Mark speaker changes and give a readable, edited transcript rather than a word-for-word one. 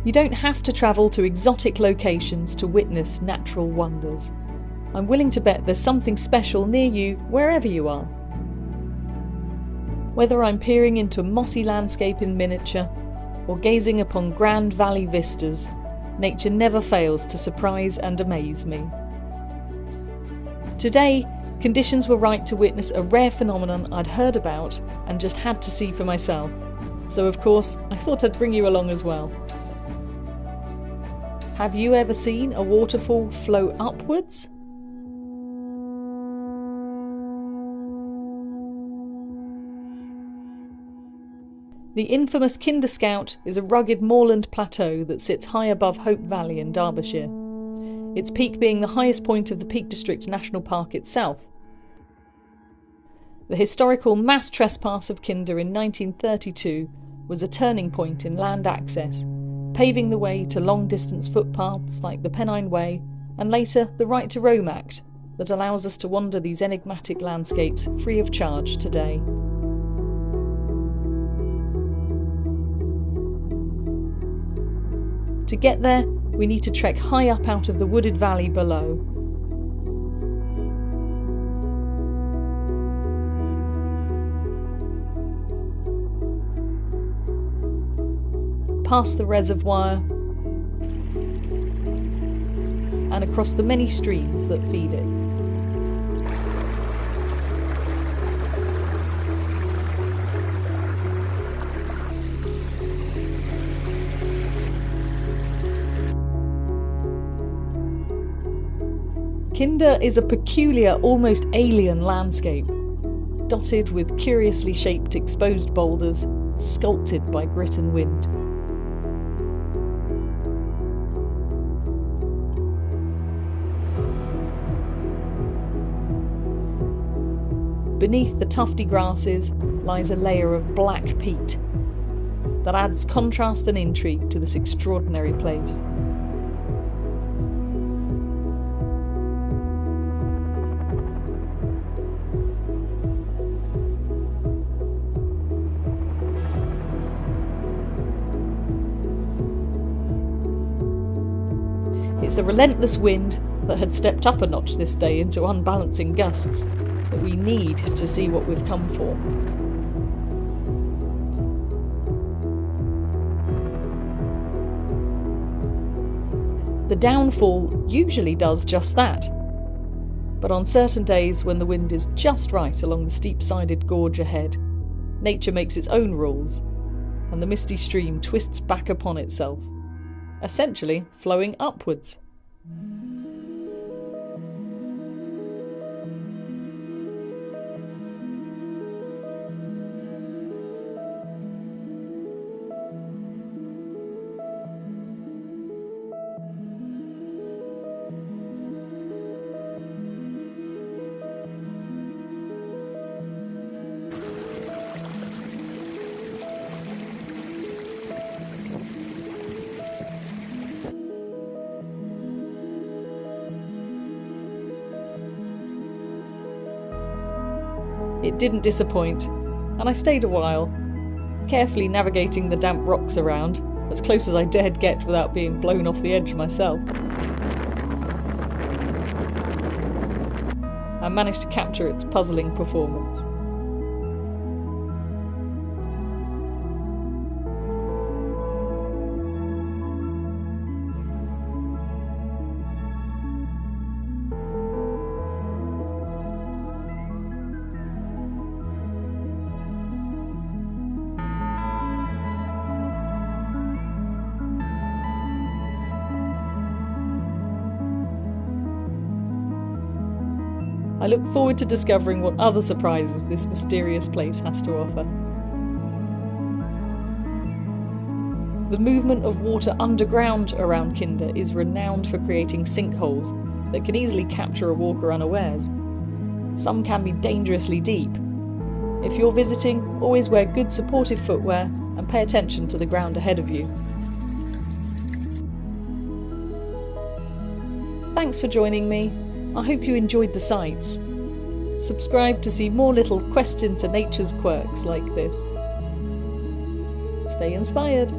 Speaker 1: You don't have to travel to exotic locations to witness natural wonders. I'm willing to bet there's something special near you wherever you are. Whether I'm peering into a mossy landscape in miniature or gazing upon grand valley vistas, nature never fails to surprise and amaze me. Today, conditions were right to witness a rare phenomenon I'd heard about and just had to see for myself. So of course, I thought I'd bring you along as well. Have you ever seen a waterfall flow upwards? The infamous Kinder Scout is a rugged moorland plateau that sits high above Hope Valley in Derbyshire, its peak being the highest point of the Peak District National Park itself. The historical mass trespass of Kinder in 1932 was a turning point in land access, paving the way to long-distance footpaths like the Pennine Way and later the Right to Roam Act that allows us to wander these enigmatic landscapes free of charge today. To get there, we need to trek high up out of the wooded valley below. Past the reservoir and across the many streams that feed it. Kinder is a peculiar, almost alien landscape, dotted with curiously shaped exposed boulders, sculpted by grit and wind. Beneath the tufty grasses lies a layer of black peat that adds contrast and intrigue to this extraordinary place. It's the relentless wind that had stepped up a notch this day into unbalancing gusts that we need to see what we've come for. The downfall usually does just that, but on certain days when the wind is just right along the steep-sided gorge ahead, nature makes its own rules, and the misty stream twists back upon itself, essentially flowing upwards. It didn't disappoint, and I stayed a while, carefully navigating the damp rocks around, as close as I dared get without being blown off the edge myself. I managed to capture its puzzling performance. I look forward to discovering what other surprises this mysterious place has to offer. The movement of water underground around Kinder is renowned for creating sinkholes that can easily capture a walker unawares. Some can be dangerously deep. If you're visiting, always wear good supportive footwear and pay attention to the ground ahead of you. Thanks for joining me. I hope you enjoyed the sights. Subscribe to see more little quests into nature's quirks like this. Stay inspired.